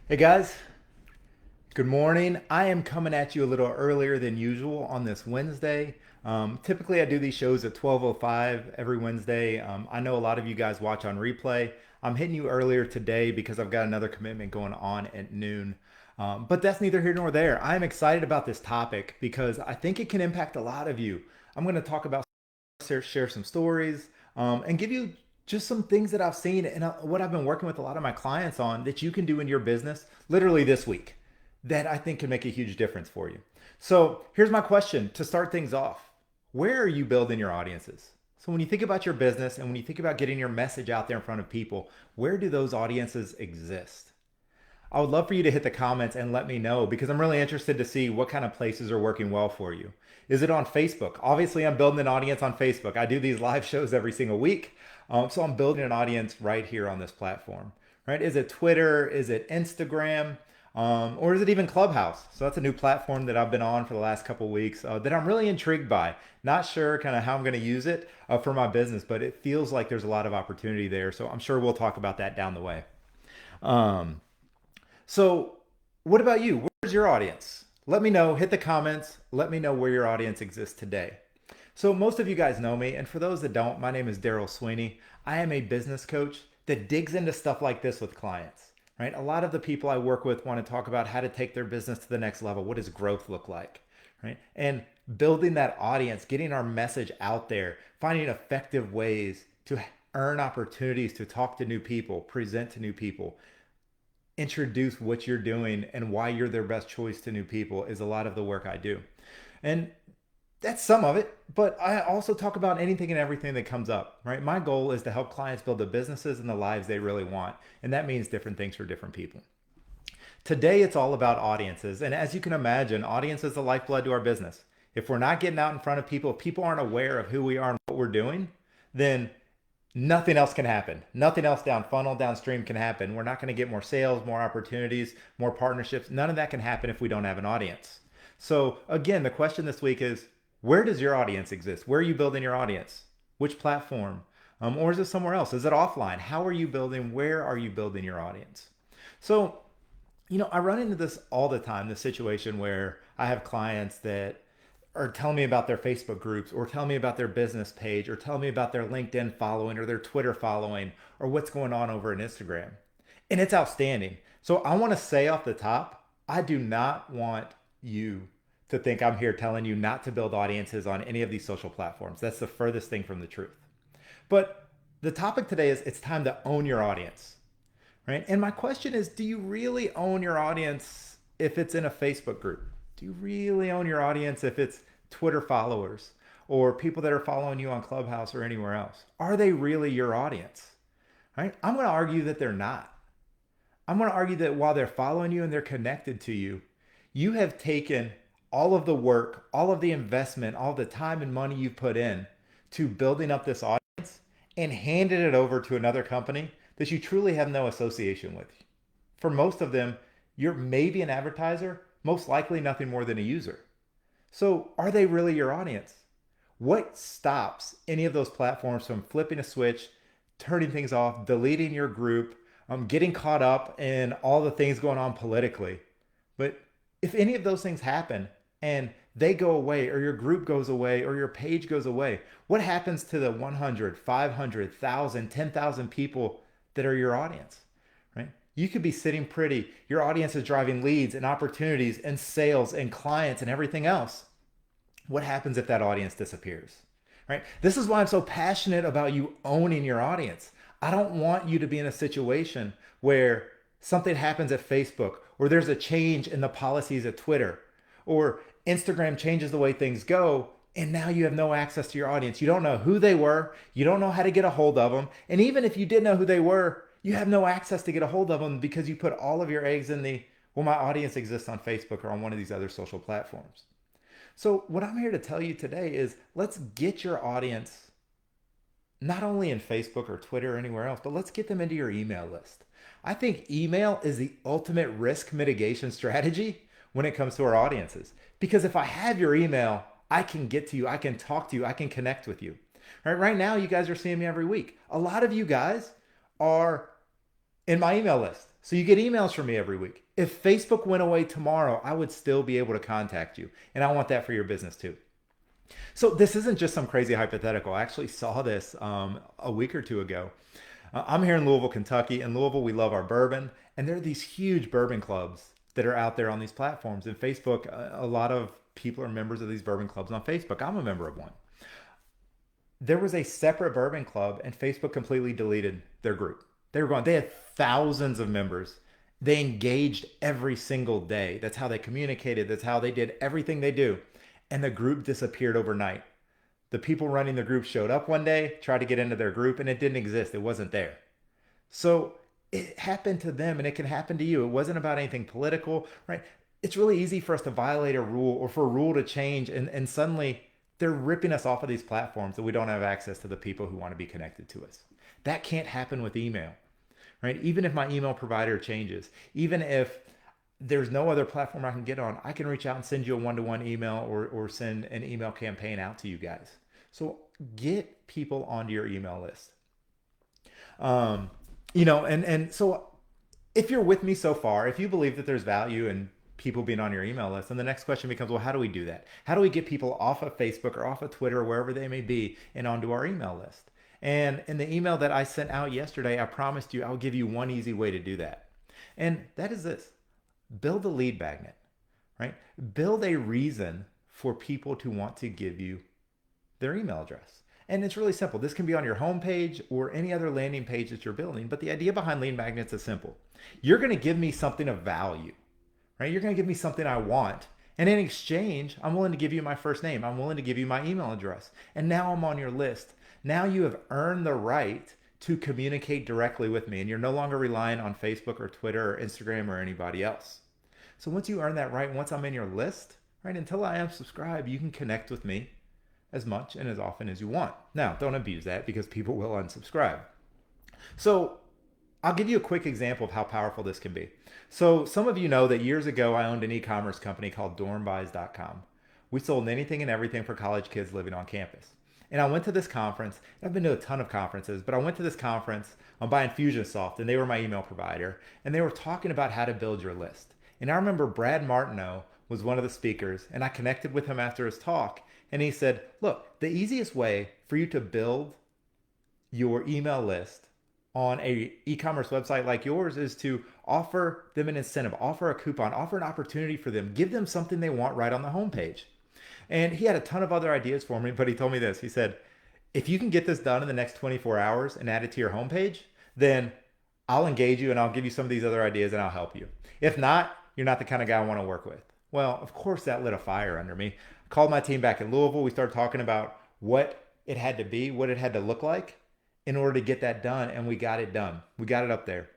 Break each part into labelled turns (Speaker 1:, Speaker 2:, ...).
Speaker 1: Hey guys, good morning. I am coming at you a little earlier than usual on this Wednesday. Typically, I do these shows at 12:05 every Wednesday. I know a lot of you guys watch on replay. I'm hitting you earlier today because I've got another commitment going on at noon. But that's neither here nor there. I'm excited about this topic because I think it can impact a lot of you. I'm going to talk about share some stories, and give you just some things that I've seen and what I've been working with a lot of my clients on that you can do in your business literally this week that I think can make a huge difference for you. So here's my question to start things off. Where are you building your audiences? So when you think about your business and when you think about getting your message out there in front of people, where do those audiences exist? I would love for you to hit the comments and let me know because I'm really interested to see what kind of places are working well for you. Is it on Facebook? Obviously, I'm building an audience on Facebook. I do these live shows every single week. So I'm building an audience right here on this platform, right? Is it Twitter? Is it Instagram? Or is it even Clubhouse? So that's a new platform that I've been on for the last couple of weeks that I'm really intrigued by. Not sure kind of how I'm going to use it for my business, but it feels like there's a lot of opportunity there. So I'm sure we'll talk about that down the way. Um, so, what about you? Where's your audience? Let me know. Hit the comments. Let me know where your audience exists today. So, most of you guys know me, and for those that don't, my name is Daryl Sweeney. I am a business coach that digs into stuff like this with clients, right? A lot of the people I work with want to talk about how to take their business to the next level. What does growth look like, right? And building that audience, getting our message out there, finding effective ways to earn opportunities to talk to new people, present to new people, introduce what you're doing and why you're their best choice to new people is a lot of the work I do. And that's some of it, but I also talk about anything and everything that comes up, right? My goal is to help clients build the businesses and the lives they really want. And that means different things for different people. Today, it's all about audiences. And as you can imagine, audience is the lifeblood to our business. If we're not getting out in front of people, if people aren't aware of who we are and what we're doing, then nothing else can happen. Nothing else down funnel, downstream can happen. We're not going to get more sales, more opportunities, more partnerships. None of that can happen if we don't have an audience. So, again, the question this week is where does your audience exist? Where are you building your audience? Which platform? Or is it somewhere else? Is it offline? How are you building? Where are you building your audience? So, I run into this all the time, the situation where I have clients that are telling me about their Facebook groups or tell me about their business page or tell me about their LinkedIn following or their Twitter following or what's going on over in Instagram. And it's outstanding. So I want to say off the top, I do not want you to think I'm here telling you not to build audiences on any of these social platforms. That's the furthest thing from the truth. But the topic today is it's time to own your audience, right? And my question is, do you really own your audience if it's in a Facebook group? Do you really own your audience if it's Twitter followers or people that are following you on Clubhouse or anywhere else? Are they really your audience? Right? I'm going to argue that they're not. I'm going to argue that while they're following you and they're connected to you, you have taken all of the work, all of the investment, all the time and money you've put in to building up this audience and handed it over to another company that you truly have no association with. For most of them, you're maybe an advertiser, most likely nothing more than a user. So, are they really your audience? What stops any of those platforms from flipping a switch, turning things off, deleting your group, getting caught up in all the things going on politically? But if any of those things happen and they go away, or your group goes away, or your page goes away, what happens to the 100, 500, 1,000, 10,000 people that are your audience? Right? You could be sitting pretty. Your audience is driving leads and opportunities and sales and clients and everything else. What happens if that audience disappears? Right? This is why I'm so passionate about you owning your audience. I don't want you to be in a situation where something happens at Facebook or there's a change in the policies at Twitter or Instagram changes the way things go and now you have no access to your audience. You don't know who they were. You don't know how to get a hold of them. And even if you did know who they were, you have no access to get a hold of them because you put all of your eggs in well, my audience exists on Facebook or on one of these other social platforms. So, what I'm here to tell you today is let's get your audience not only in Facebook or Twitter or anywhere else, but let's get them into your email list. I think email is the ultimate risk mitigation strategy when it comes to our audiences. Because if I have your email, I can get to you, I can talk to you, I can connect with you. Right now, you guys are seeing me every week. A lot of you guys are in my email list. So you get emails from me every week. If Facebook went away tomorrow, I would still be able to contact you. And I want that for your business too. So this isn't just some crazy hypothetical. I actually saw this a week or two ago. I'm here in Louisville, Kentucky. In Louisville, we love our bourbon, and there are these huge bourbon clubs that are out there on these platforms. And Facebook, a lot of people are members of these bourbon clubs on Facebook. I'm a member of one. There was a separate bourbon club, and Facebook completely deleted their group. They were gone. They had thousands of members. They engaged every single day. That's how they communicated. That's how they did everything they do. And the group disappeared overnight. The people running the group showed up one day, tried to get into their group, and it didn't exist. It wasn't there. So it happened to them, and it can happen to you. It wasn't about anything political, right? It's really easy for us to violate a rule or for a rule to change, and suddenly they're ripping us off of these platforms that we don't have access to the people who want to be connected to us. That can't happen with email, right? Even if my email provider changes, even if there's no other platform I can get on, I can reach out and send you a one-to-one email or send an email campaign out to you guys. So get people onto your email list. Um, and so if you're with me so far, if you believe that there's value in people being on your email list, then the next question becomes, well, how do we do that? How do we get people off of Facebook or off of Twitter or wherever they may be and onto our email list? And in the email that I sent out yesterday, I promised you I'll give you one easy way to do that. And that is this: build a lead magnet, right? Build a reason for people to want to give you their email address. And it's really simple. This can be on your homepage or any other landing page that you're building. But the idea behind lead magnets is simple. You're going to give me something of value, right? You're going to give me something I want. And in exchange, I'm willing to give you my first name. I'm willing to give you my email address. And now I'm on your list. Now you have earned the right to communicate directly with me. And you're no longer relying on Facebook or Twitter or Instagram or anybody else. So once you earn that right, once I'm in your list, right, until I am subscribed, you can connect with me as much and as often as you want. Now, don't abuse that because people will unsubscribe. So I'll give you a quick example of how powerful this can be. So some of you know that years ago, I owned an e-commerce company called dormbuys.com. We sold anything and everything for college kids living on campus. And I went to this conference. I've been to a ton of conferences, but I went to this conference by Infusionsoft, and they were my email provider. And they were talking about how to build your list. And I remember Brad Martineau was one of the speakers, and I connected with him after his talk. And he said, look, the easiest way for you to build your email list on a e-commerce website like yours is to offer them an incentive, offer a coupon, offer an opportunity for them, give them something they want right on the homepage. And he had a ton of other ideas for me, but he told me this. He said, if you can get this done in the next 24 hours and add it to your homepage, then I'll engage you and I'll give you some of these other ideas and I'll help you. If not, you're not the kind of guy I want to work with. Well, of course, that lit a fire under me. I called my team back in Louisville. We started talking about what it had to be, what it had to look like in order to get that done. And we got it done. We got it up there.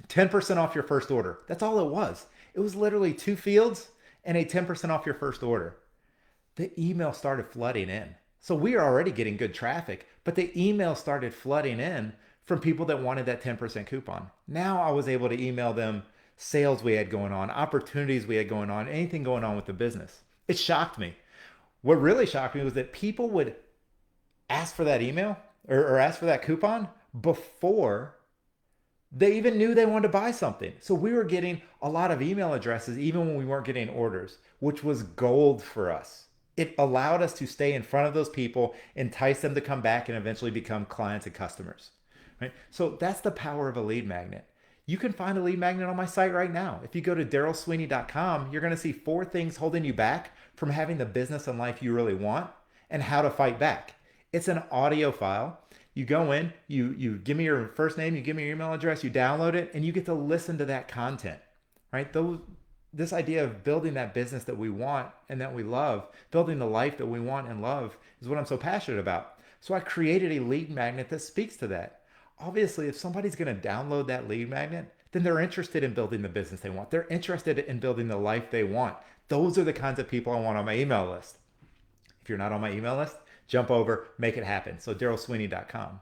Speaker 1: 10% off your first order. That's all it was. It was literally 2 fields and a 10% off your first order. The email started flooding in. So we are already getting good traffic, but the email started flooding in from people that wanted that 10% coupon. Now I was able to email them sales we had going on, opportunities we had going on, anything going on with the business. It shocked me. What really shocked me was that people would ask for that email or ask for that coupon before they even knew they wanted to buy something. So we were getting a lot of email addresses even when we weren't getting orders, which was gold for us. It allowed us to stay in front of those people, entice them to come back and eventually become clients and customers. Right? So that's the power of a lead magnet. You can find a lead magnet on my site right now. If you go to darrellsweeney.com, you're going to see 4 things holding you back from having the business and life you really want and how to fight back. It's an audio file. You go in, you give me your first name, you give me your email address, you download it, and you get to listen to that content, right? This idea of building that business that we want and that we love, building the life that we want and love is what I'm so passionate about. So I created a lead magnet that speaks to that. Obviously, if somebody's going to download that lead magnet, then they're interested in building the business they want. They're interested in building the life they want. Those are the kinds of people I want on my email list. If you're not on my email list, jump over, make it happen. So darrellsweeney.com.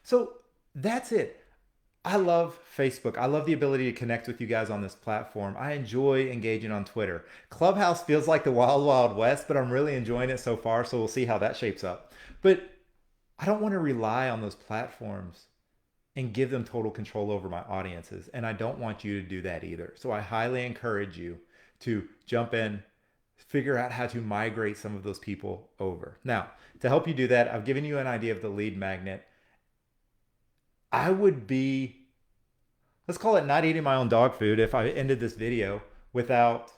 Speaker 1: So that's it. I love Facebook. I love the ability to connect with you guys on this platform. I enjoy engaging on Twitter. Clubhouse feels like the wild, wild west, but I'm really enjoying it so far. So we'll see how that shapes up. But I don't want to rely on those platforms and give them total control over my audiences. And I don't want you to do that either. So I highly encourage you to jump in, figure out how to migrate some of those people over. Now, to help you do that, I've given you an idea of the lead magnet. I would be, let's call it not eating my own dog food if I ended this video without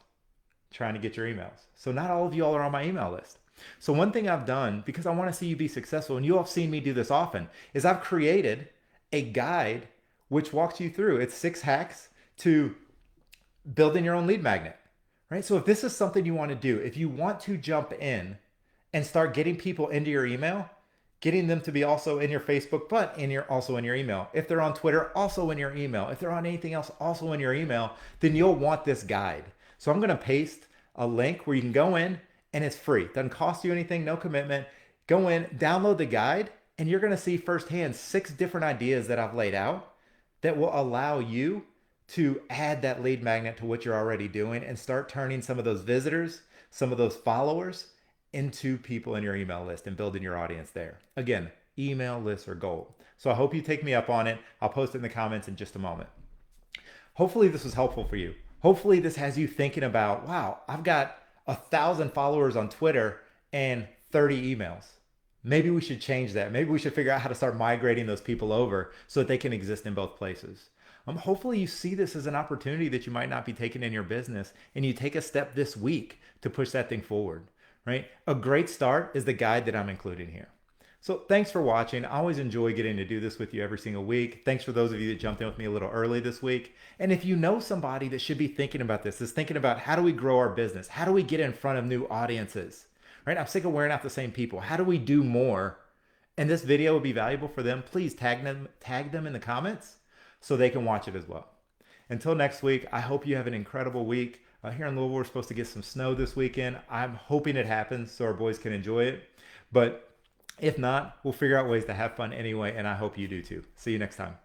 Speaker 1: trying to get your emails. So not all of you all are on my email list. So one thing I've done, because I want to see you be successful, and you all have seen me do this often, is I've created a guide which walks you through. It's 6 hacks to building your own lead magnet, right? So if this is something you want to do, if you want to jump in and start getting people into your email, getting them to be also in your Facebook, but also in your email. If they're on Twitter, also in your email. If they're on anything else, also in your email, then you'll want this guide. So I'm going to paste a link where you can go in and it's free. It doesn't cost you anything, no commitment. Go in, download the guide, and you're going to see firsthand 6 different ideas that I've laid out that will allow you to add that lead magnet to what you're already doing and start turning some of those visitors, some of those followers into people in your email list and building your audience there. Again, email lists are gold. So I hope you take me up on it. I'll post it in the comments in just a moment. Hopefully this was helpful for you. Hopefully this has you thinking about, wow, I've got 1,000 followers on Twitter and 30 emails. Maybe we should change that. Maybe we should figure out how to start migrating those people over so that they can exist in both places. Hopefully you see this as an opportunity that you might not be taking in your business, and you take a step this week to push that thing forward, right? A great start is the guide that I'm including here. So thanks for watching. I always enjoy getting to do this with you every single week. Thanks for those of you that jumped in with me a little early this week. And if you know somebody that should be thinking about this, is thinking about how do we grow our business? How do we get in front of new audiences? Right? I'm sick of wearing out the same people. How do we do more? And this video will be valuable for them. Please tag them in the comments so they can watch it as well. Until next week, I hope you have an incredible week. Here in Louisville, we're supposed to get some snow this weekend. I'm hoping it happens so our boys can enjoy it. But if not, we'll figure out ways to have fun anyway, and I hope you do too. See you next time.